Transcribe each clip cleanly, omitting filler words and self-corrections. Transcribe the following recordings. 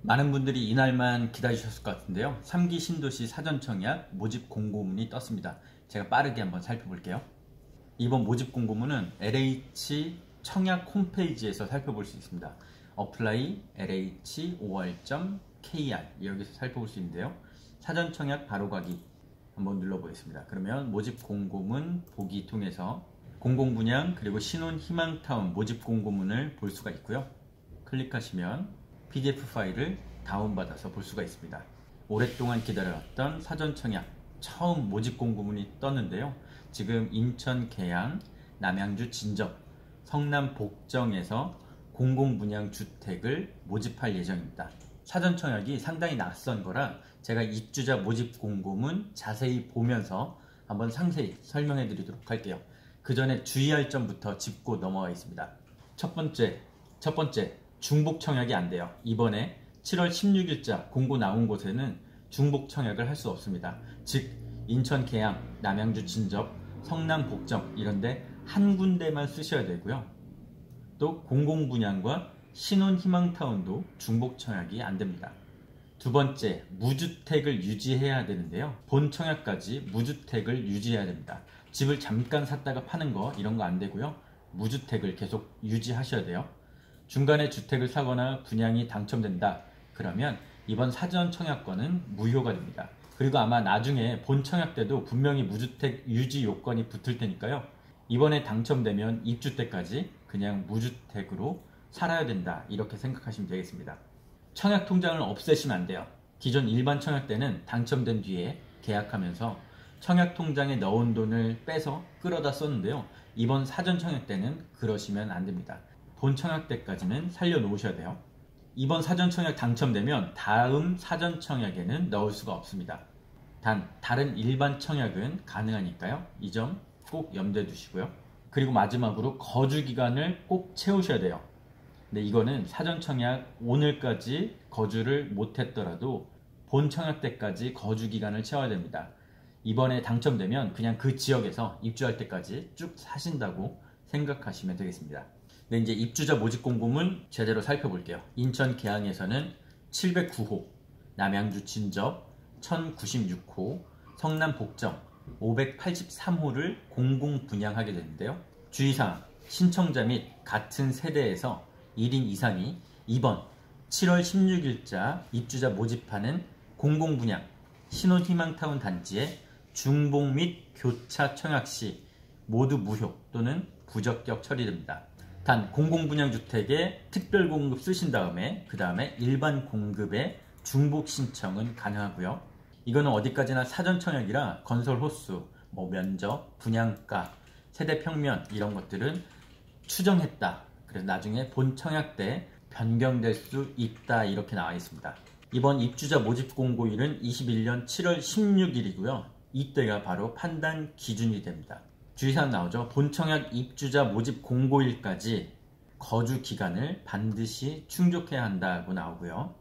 많은 분들이 이날만 기다리셨을 것 같은데요. 3기 신도시 사전청약 모집 공고문이 떴습니다. 제가 빠르게 한번 살펴볼게요. 이번 모집 공고문은 LH 청약 홈페이지에서 살펴볼 수 있습니다. apply lh5r.kr 여기서 살펴볼 수 있는데요. 사전청약 바로가기 한번 눌러보겠습니다. 그러면 모집 공고문 보기 통해서 공공분양 그리고 신혼 희망타운 모집 공고문을 볼 수가 있고요. 클릭하시면 PDF 파일을 다운받아서 볼 수가 있습니다. 오랫동안 기다려왔던 사전청약 처음 모집 공고문이 떴는데요. 지금 인천 계양, 남양주 진접, 성남 복정에서 공공분양주택을 모집할 예정입니다. 사전청약이 상당히 낯선 거라 제가 입주자 모집 공고문 자세히 보면서 한번 상세히 설명해 드리도록 할게요. 그 전에 주의할 점부터 짚고 넘어가겠습니다. 첫 번째 중복청약이 안 돼요. 이번에 7월 16일자 공고 나온 곳에는 중복청약을 할 수 없습니다. 즉 인천 계양, 남양주 진접, 성남 복정 이런데 한 군데만 쓰셔야 되고요. 또 공공분양과 신혼 희망타운도 중복청약이 안 됩니다. 두 번째, 무주택을 유지해야 되는데요. 본 청약까지 무주택을 유지해야 됩니다. 집을 잠깐 샀다가 파는 거 이런 거 안 되고요. 무주택을 계속 유지하셔야 돼요. 중간에 주택을 사거나 분양이 당첨된다. 그러면 이번 사전청약권은 무효가 됩니다. 그리고 아마 나중에 본 청약 때도 분명히 무주택 유지 요건이 붙을 테니까요. 이번에 당첨되면 입주 때까지 그냥 무주택으로 살아야 된다. 이렇게 생각하시면 되겠습니다. 청약 통장을 없애시면 안 돼요. 기존 일반 청약 때는 당첨된 뒤에 계약하면서 청약 통장에 넣은 돈을 빼서 끌어다 썼는데요. 이번 사전청약 때는 그러시면 안 됩니다. 본 청약 때까지는 살려놓으셔야 돼요. 이번 사전청약 당첨되면 다음 사전청약에는 넣을 수가 없습니다. 단 다른 일반 청약은 가능하니까요. 이 점 꼭 염두에 두시고요. 그리고 마지막으로 거주기간을 꼭 채우셔야 돼요. 근데 이거는 사전청약 오늘까지 거주를 못했더라도 본 청약 때까지 거주기간을 채워야 됩니다. 이번에 당첨되면 그냥 그 지역에서 입주할 때까지 쭉 사신다고 생각하시면 되겠습니다. 네, 이제 입주자 모집 공고문 제대로 살펴볼게요. 인천 계양에서는 709호, 남양주 진접 1096호, 성남 복정 583호를 공공 분양하게 되는데요. 주의사항, 신청자 및 같은 세대에서 1인 이상이 이번 7월 16일자 입주자 모집하는 공공분양 신혼희망타운 단지에 중복 및 교차 청약 시 모두 무효 또는 부적격 처리됩니다. 단 공공분양주택에 특별공급 쓰신 다음에 그 다음에 일반 공급에 중복 신청은 가능하고요. 이거는 어디까지나 사전청약이라 건설 호수, 면적, 분양가, 세대평면 이런 것들은 추정했다. 그래서 나중에 본 청약 때 변경될 수 있다 이렇게 나와 있습니다. 이번 입주자 모집 공고일은 21년 7월 16일이고요. 이때가 바로 판단 기준이 됩니다. 주의사항 나오죠. 본청약 입주자 모집 공고일까지 거주 기간을 반드시 충족해야 한다고 나오고요.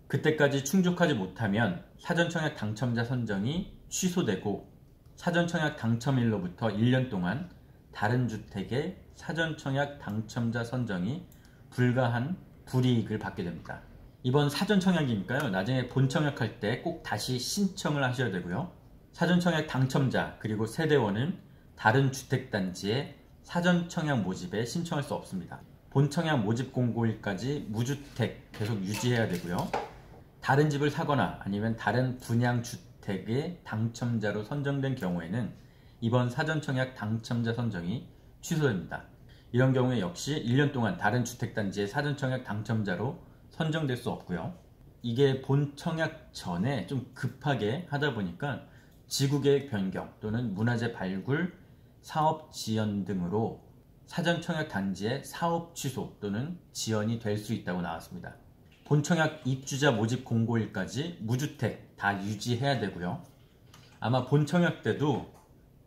그때까지 충족하지 못하면 사전청약 당첨자 선정이 취소되고 사전청약 당첨일로부터 1년 동안 다른 주택의 사전청약 당첨자 선정이 불가한 불이익을 받게 됩니다. 이번 사전청약이니까요. 나중에 본청약할 때 꼭 다시 신청을 하셔야 되고요. 사전청약 당첨자 그리고 세대원은 다른 주택단지에 사전청약 모집에 신청할 수 없습니다. 본청약 모집 공고일까지 무주택 계속 유지해야 되고요. 다른 집을 사거나 아니면 다른 분양주택의 당첨자로 선정된 경우에는 이번 사전청약 당첨자 선정이 취소됩니다. 이런 경우에 역시 1년 동안 다른 주택단지의 사전청약 당첨자로 선정될 수 없고요. 이게 본청약 전에 좀 급하게 하다 보니까 지구계획 변경 또는 문화재 발굴, 사업 지연 등으로 사전청약 단지의 사업 취소 또는 지연이 될 수 있다고 나왔습니다. 본청약 입주자 모집 공고일까지 무주택 다 유지해야 되고요. 아마 본청약 때도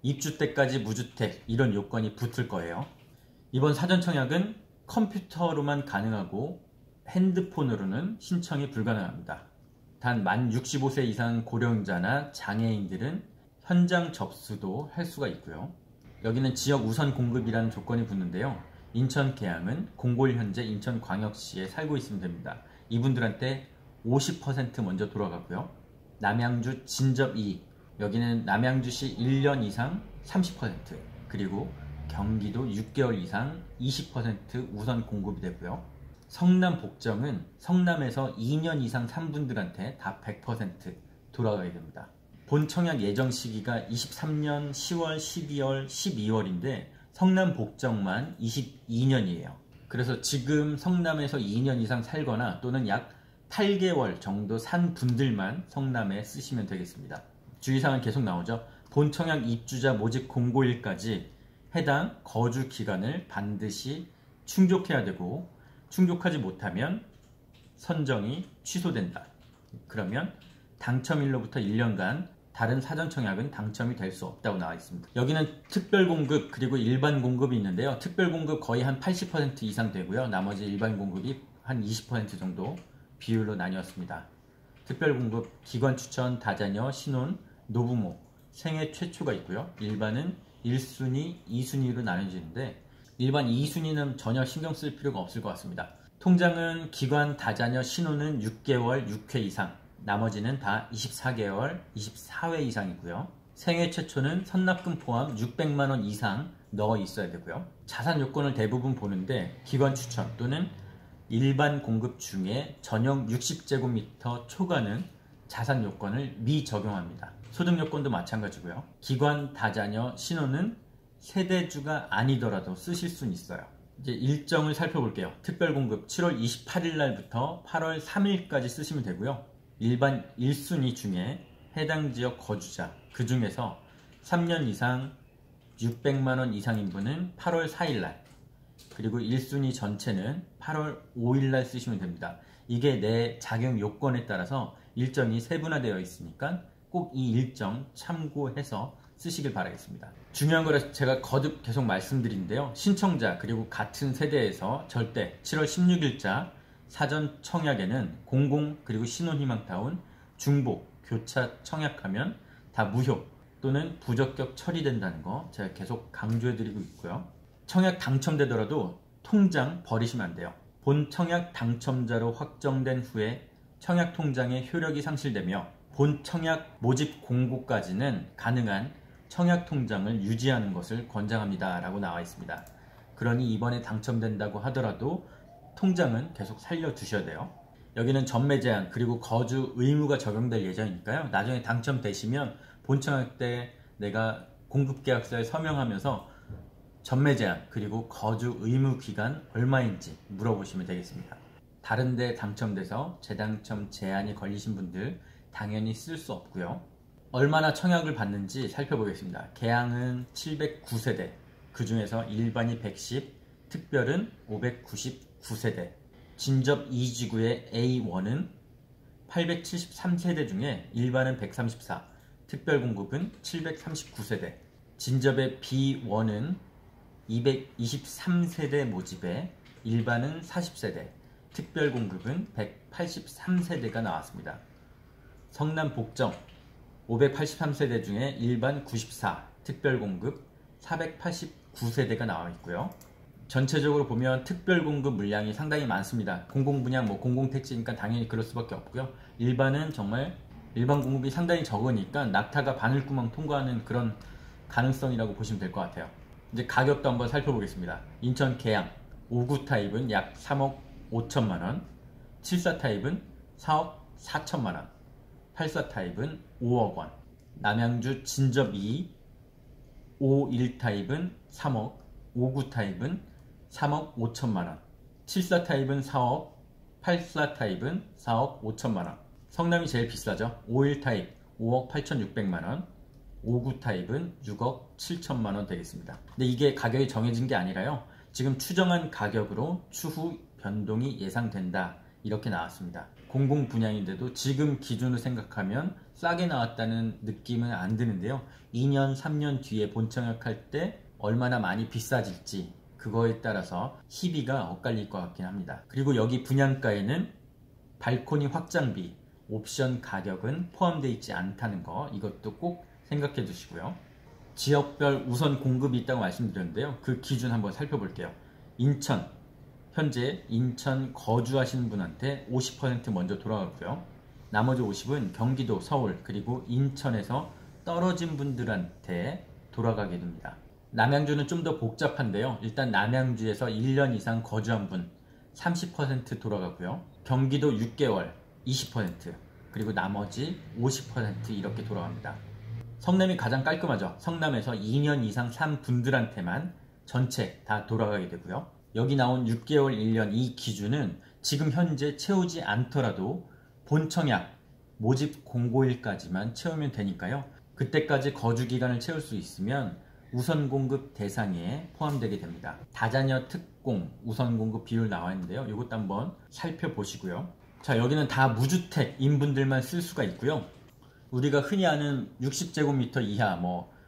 입주 때까지 무주택 이런 요건이 붙을 거예요. 이번 사전청약은 컴퓨터로만 가능하고 핸드폰으로는 신청이 불가능합니다. 단 만 65세 이상 고령자나 장애인들은 현장 접수도 할 수가 있고요. 여기는 지역 우선 공급이라는 조건이 붙는데요. 인천 계양은 공고일 현재 인천광역시에 살고 있으면 됩니다. 이분들한테 50% 먼저 돌아가고요. 남양주 진접 2, 여기는 남양주시 1년 이상 30%, 그리고 경기도 6개월 이상 20% 우선 공급이 되고요. 성남 복정은 성남에서 2년 이상 산 분들한테 다 100% 돌아가게 됩니다. 본 청약 예정 시기가 23년 10월, 12월, 12월인데 성남 복정만 22년이에요. 그래서 지금 성남에서 2년 이상 살거나 또는 약 8개월 정도 산 분들만 성남에 쓰시면 되겠습니다. 주의사항은 계속 나오죠. 본 청약 입주자 모집 공고일까지 해당 거주 기간을 반드시 충족해야 되고, 충족하지 못하면 선정이 취소된다. 그러면 당첨일로부터 1년간 다른 사전 청약은 당첨이 될 수 없다고 나와 있습니다. 여기는 특별 공급 그리고 일반 공급이 있는데요. 특별 공급 거의 한 80% 이상 되고요. 나머지 일반 공급이 한 20% 정도 비율로 나뉘었습니다. 특별 공급 기관 추천, 다자녀, 신혼, 노부모, 생애 최초가 있고요. 일반은 1순위, 2순위로 나눠지는데 일반 2순위는 전혀 신경 쓸 필요가 없을 것 같습니다. 통장은 기관, 다자녀, 신혼은 6개월 6회 이상, 나머지는 다 24개월 24회 이상이고요. 생애 최초는 선납금 포함 600만원 이상 넣어 있어야 되고요. 자산 요건을 대부분 보는데 기관 추천 또는 일반 공급 중에 전용 60제곱미터 초과는 자산 요건을 미적용합니다. 소득 요건도 마찬가지고요. 기관, 다자녀, 신혼은 세대주가 아니더라도 쓰실 수는 있어요. 이제 일정을 살펴볼게요. 특별공급 7월 28일 날부터 8월 3일까지 쓰시면 되고요. 일반 1순위 중에 해당 지역 거주자, 그 중에서 3년 이상 600만원 이상인 분은 8월 4일 날, 그리고 1순위 전체는 8월 5일 날 쓰시면 됩니다. 이게 내 자격 요건에 따라서 일정이 세분화되어 있으니까 꼭 이 일정 참고해서 쓰시길 바라겠습니다. 중요한 거라 제가 거듭 계속 말씀드리는데요. 신청자 그리고 같은 세대에서 절대 7월 16일자 사전 청약에는 공공 그리고 신혼희망타운, 중복, 교차 청약하면 다 무효 또는 부적격 처리된다는 거 제가 계속 강조해드리고 있고요. 청약 당첨되더라도 통장 버리시면 안 돼요. 본 청약 당첨자로 확정된 후에 청약 통장의 효력이 상실되며 본 청약 모집 공고까지는 가능한 청약 통장을 유지하는 것을 권장합니다 라고 나와 있습니다. 그러니 이번에 당첨된다고 하더라도 통장은 계속 살려두셔야 돼요. 여기는 전매 제한 그리고 거주 의무가 적용될 예정이니까요. 나중에 당첨되시면 본 청약 때 내가 공급계약서에 서명하면서 전매 제한 그리고 거주 의무 기간 얼마인지 물어보시면 되겠습니다. 다른 데 당첨돼서 재당첨 제한이 걸리신 분들 당연히 쓸 수 없고요. 얼마나 청약을 받는지 살펴보겠습니다. 개항은 709세대, 그 중에서 일반이 110, 특별은 599세대, 진접 2지구의 A1은 873세대 중에 일반은 134, 특별 공급은 739세대, 진접의 B1은 223세대 모집에 일반은 40세대, 특별 공급은 183세대가 나왔습니다. 성남 복정 583세대 중에 일반 94, 특별 공급 489세대가 나와 있고요. 전체적으로 보면 특별 공급 물량이 상당히 많습니다. 공공분양, 공공택지니까 당연히 그럴 수밖에 없고요. 일반은 정말 일반 공급이 상당히 적으니까 낙타가 바늘구멍 통과하는 그런 가능성이라고 보시면 될 것 같아요. 이제 가격도 한번 살펴보겠습니다. 인천 계양 5구 타입은 약 3억 5천만원, 7사 타입은 4억 4천만원, 8사 타입은 5억원, 남양주 진접 2, 5 타입은 3억, 5구 타입은 3억 5천만원, 7사 타입은 4억, 8사 타입은 4억 5천만원. 성남이 제일 비싸죠. 5 타입 5억 8,600만원, 5구 타입은 6억 7천만원 되겠습니다. 근데 이게 가격이 정해진 게 아니라요. 지금 추정한 가격으로 추후 변동이 예상된다 이렇게 나왔습니다. 공공 분양인데도 지금 기준으로 생각하면 싸게 나왔다는 느낌은 안 드는데요. 2년 3년 뒤에 본청약할 때 얼마나 많이 비싸질지 그거에 따라서 희비가 엇갈릴 것 같긴 합니다. 그리고 여기 분양가에는 발코니 확장비, 옵션 가격은 포함되어 있지 않다는 거, 이것도 꼭 생각해 두시고요. 지역별 우선 공급이 있다고 말씀드렸는데요. 그 기준 한번 살펴볼게요. 인천 현재 인천 거주하시는 분한테 50% 먼저 돌아가고요. 나머지 50은 경기도, 서울, 그리고 인천에서 떨어진 분들한테 돌아가게 됩니다. 남양주는 좀 더 복잡한데요. 일단 남양주에서 1년 이상 거주한 분 30% 돌아가고요. 경기도 6개월 20%, 그리고 나머지 50% 이렇게 돌아갑니다. 성남이 가장 깔끔하죠. 성남에서 2년 이상 산 분들한테만 전체 다 돌아가게 되고요. 여기 나온 6개월, 1년 이 기준은 지금 현재 채우지 않더라도 본청약 모집 공고일까지만 채우면 되니까요. 그때까지 거주 기간을 채울 수 있으면 우선 공급 대상에 포함되게 됩니다. 다자녀 특공 우선 공급 비율 나와 있는데요. 이것도 한번 살펴보시고요. 자, 여기는 다 무주택인 분들만 쓸 수가 있고요. 우리가 흔히 아는 60제곱미터 이하,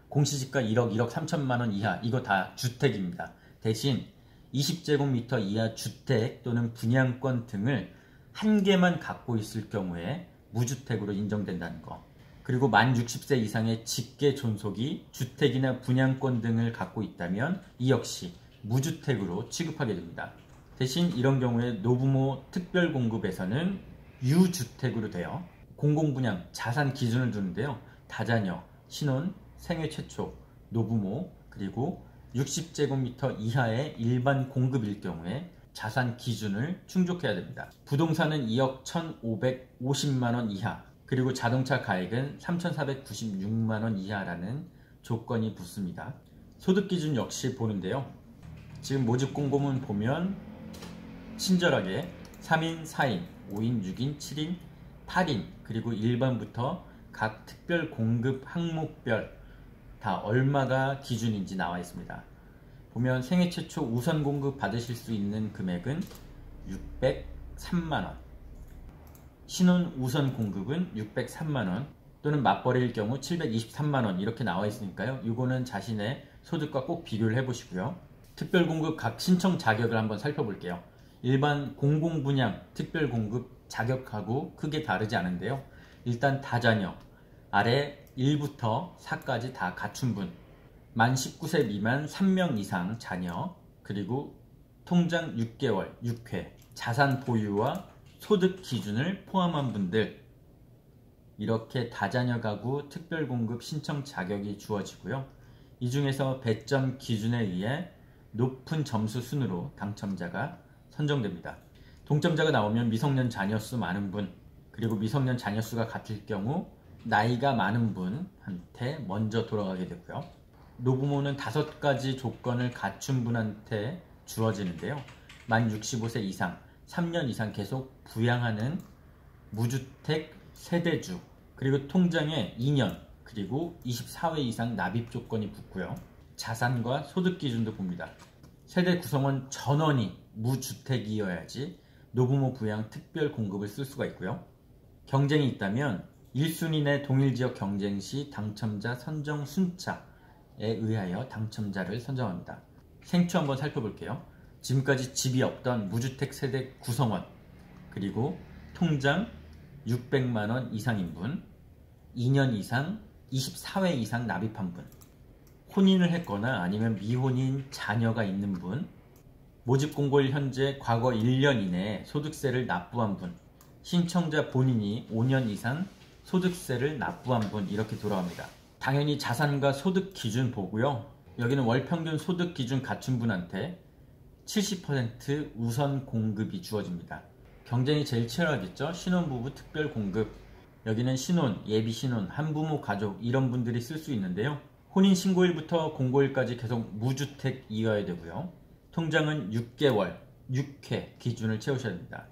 공시지가 1억, 1억 3천만 원 이하, 이거 다 주택입니다. 대신 20제곱미터 이하 주택 또는 분양권 등을 한 개만 갖고 있을 경우에 무주택으로 인정된다는 거. 그리고 만 60세 이상의 직계 존속이 주택이나 분양권 등을 갖고 있다면 이 역시 무주택으로 취급하게 됩니다. 대신 이런 경우에 노부모 특별공급에서는 유주택으로 돼요. 공공분양 자산 기준을 두는데요. 다자녀, 신혼, 생애 최초, 노부모, 그리고 60제곱미터 이하의 일반 공급일 경우에 자산 기준을 충족해야 됩니다. 부동산은 2억 1,550만원 이하, 그리고 자동차 가액은 3,496만원 이하라는 조건이 붙습니다. 소득 기준 역시 보는데요. 지금 모집 공고문 보면 친절하게 3인, 4인, 5인, 6인, 7인, 8인, 그리고 일반부터 각 특별 공급 항목별 다 얼마가 기준인지 나와 있습니다. 보면 생애 최초 우선 공급 받으실 수 있는 금액은 603만원, 신혼 우선 공급은 603만원, 또는 맞벌이일 경우 723만원 이렇게 나와 있으니까요. 이거는 자신의 소득과 꼭 비교를 해보시고요. 특별공급 각 신청 자격을 한번 살펴볼게요. 일반 공공분양 특별공급 자격하고 크게 다르지 않은데요. 일단 다자녀, 아래 1부터 4까지 다 갖춘 분, 만 19세 미만 3명 이상 자녀, 그리고 통장 6개월 6회, 자산 보유와 소득 기준을 포함한 분들, 이렇게 다자녀 가구 특별공급 신청 자격이 주어지고요. 이 중에서 배점 기준에 의해 높은 점수 순으로 당첨자가 선정됩니다. 동점자가 나오면 미성년 자녀 수 많은 분, 그리고 미성년 자녀 수가 같을 경우 나이가 많은 분한테 먼저 돌아가게 되고요. 노부모는 5가지 조건을 갖춘 분한테 주어지는데요. 만 65세 이상, 3년 이상 계속 부양하는 무주택 세대주, 그리고 통장에 2년, 그리고 24회 이상 납입 조건이 붙고요. 자산과 소득 기준도 봅니다. 세대 구성원 전원이 무주택이어야지 노부모 부양 특별 공급을 쓸 수가 있고요. 경쟁이 있다면 1순위 내 동일 지역 경쟁 시 당첨자 선정 순차에 의하여 당첨자를 선정합니다. 생추 한번 살펴볼게요. 지금까지 집이 없던 무주택 세대 구성원, 그리고 통장 600만원 이상인 분, 2년 이상 24회 이상 납입한 분, 혼인을 했거나 아니면 미혼인 자녀가 있는 분, 모집 공고일 현재 과거 1년 이내에 소득세를 납부한 분, 신청자 본인이 5년 이상 소득세를 납부한 분, 이렇게 돌아갑니다. 당연히 자산과 소득 기준 보고요. 여기는 월 평균 소득 기준 갖춘 분한테 70% 우선 공급이 주어집니다. 경쟁이 제일 치열하겠죠. 신혼부부 특별 공급, 여기는 신혼, 예비 신혼, 한부모 가족 이런 분들이 쓸 수 있는데요. 혼인 신고일부터 공고일까지 계속 무주택이어야 되고요. 통장은 6개월 6회 기준을 채우셔야 됩니다.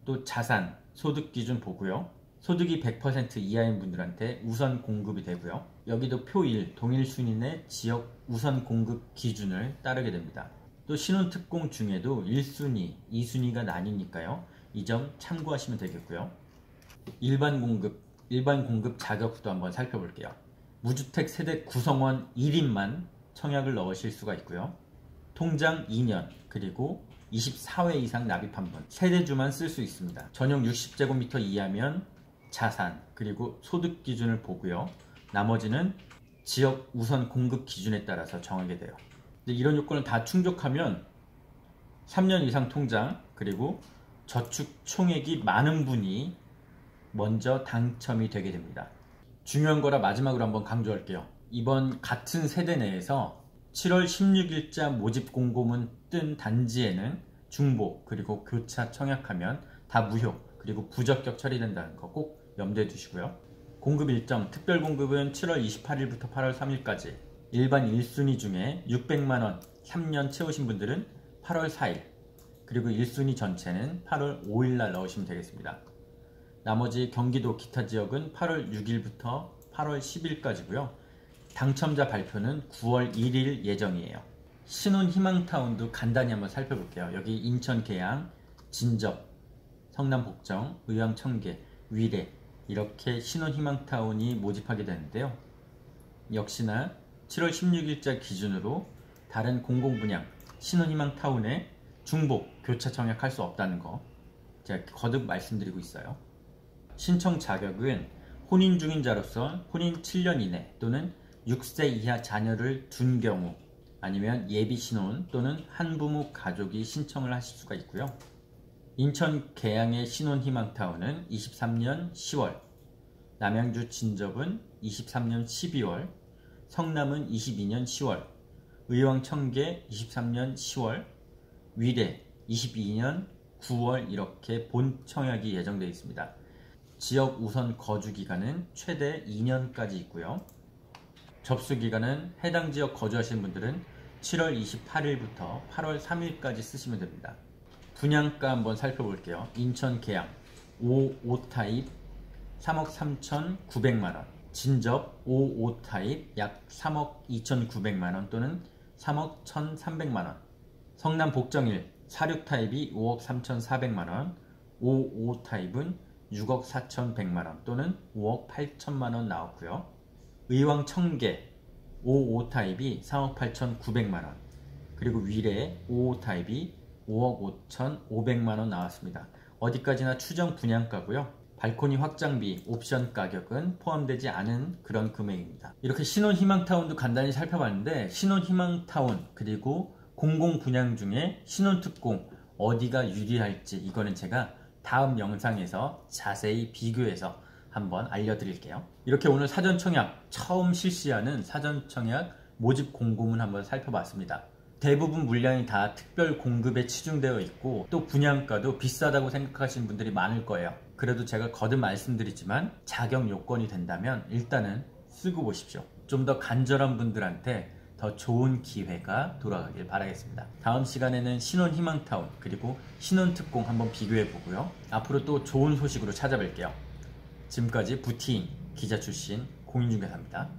또 자산, 소득 기준 보고요. 소득이 100% 이하인 분들한테 우선 공급이 되고요. 여기도 표1 동일 순위의 지역 우선 공급 기준을 따르게 됩니다. 또 신혼특공 중에도 1순위, 2순위가 나뉘니까요. 이 점 참고하시면 되겠고요. 일반 공급 자격도 한번 살펴볼게요. 무주택 세대 구성원 1인만 청약을 넣으실 수가 있고요. 통장 2년, 그리고 24회 이상 납입한 분, 세대주만 쓸 수 있습니다. 전용 60제곱미터 이하면 자산, 그리고 소득 기준을 보고요. 나머지는 지역 우선 공급 기준에 따라서 정하게 돼요. 이런 요건을 다 충족하면 3년 이상 통장 그리고 저축 총액이 많은 분이 먼저 당첨이 되게 됩니다. 중요한 거라 마지막으로 한번 강조할게요. 이번 같은 세대 내에서 7월 16일자 모집 공고문 뜬 단지에는 중복 그리고 교차 청약하면 다 무효 그리고 부적격 처리된다는 거 꼭 염두에 두시고요. 공급 일정 특별 공급은 7월 28일부터 8월 3일까지, 일반 1순위 중에 600만원 3년 채우신 분들은 8월 4일, 그리고 1순위 전체는 8월 5일날 넣으시면 되겠습니다. 나머지 경기도 기타 지역은 8월 6일부터 8월 10일까지고요. 당첨자 발표는 9월 1일 예정이에요. 신혼희망타운도 간단히 한번 살펴볼게요. 여기 인천 계양, 진접, 성남 복정, 의왕 청계, 위례 이렇게 신혼희망타운이 모집하게 되는데요. 역시나 7월 16일자 기준으로 다른 공공분양 신혼희망타운에 중복, 교차 청약할 수 없다는 거 제가 거듭 말씀드리고 있어요. 신청 자격은 혼인 중인자로서 혼인 7년 이내 또는 6세 이하 자녀를 둔 경우, 아니면 예비신혼 또는 한부모 가족이 신청을 하실 수가 있고요. 인천 계양의 신혼희망타운은 23년 10월, 남양주 진접은 23년 12월, 성남은 22년 10월, 의왕 청계 23년 10월, 위례 22년 9월 이렇게 본 청약이 예정되어 있습니다. 지역 우선 거주 기간은 최대 2년까지 있고요. 접수 기간은 해당 지역 거주하시는 분들은 7월 28일부터 8월 3일까지 쓰시면 됩니다. 분양가 한번 살펴볼게요. 인천 계양 55타입 3억 3,900만원, 진접 55타입 약 3억 2,900만원 또는 3억 1,300만원, 성남 복정일 46타입이 5억 3,400만원, 55타입은 6억 4,100만원 또는 5억 8천만원 나왔고요. 의왕 청계 55타입이 3억 8,900만원, 그리고 위례 55타입이 5억 5,500만원 나왔습니다. 어디까지나 추정 분양가고요. 발코니 확장비, 옵션 가격은 포함되지 않은 그런 금액입니다. 이렇게 신혼희망타운도 간단히 살펴봤는데, 신혼희망타운 그리고 공공분양 중에 신혼특공 어디가 유리할지 이거는 제가 다음 영상에서 자세히 비교해서 한번 알려드릴게요. 이렇게 오늘 사전청약 처음 실시하는 사전청약 모집 공고문 한번 살펴봤습니다. 대부분 물량이 다 특별 공급에 치중되어 있고 또 분양가도 비싸다고 생각하시는 분들이 많을 거예요. 그래도 제가 거듭 말씀드리지만 자격 요건이 된다면 일단은 쓰고 보십시오. 좀 더 간절한 분들한테 더 좋은 기회가 돌아가길 바라겠습니다. 다음 시간에는 신혼희망타운 그리고 신혼특공 한번 비교해 보고요. 앞으로 또 좋은 소식으로 찾아뵐게요. 지금까지 부티인 기자 출신 공인중개사입니다.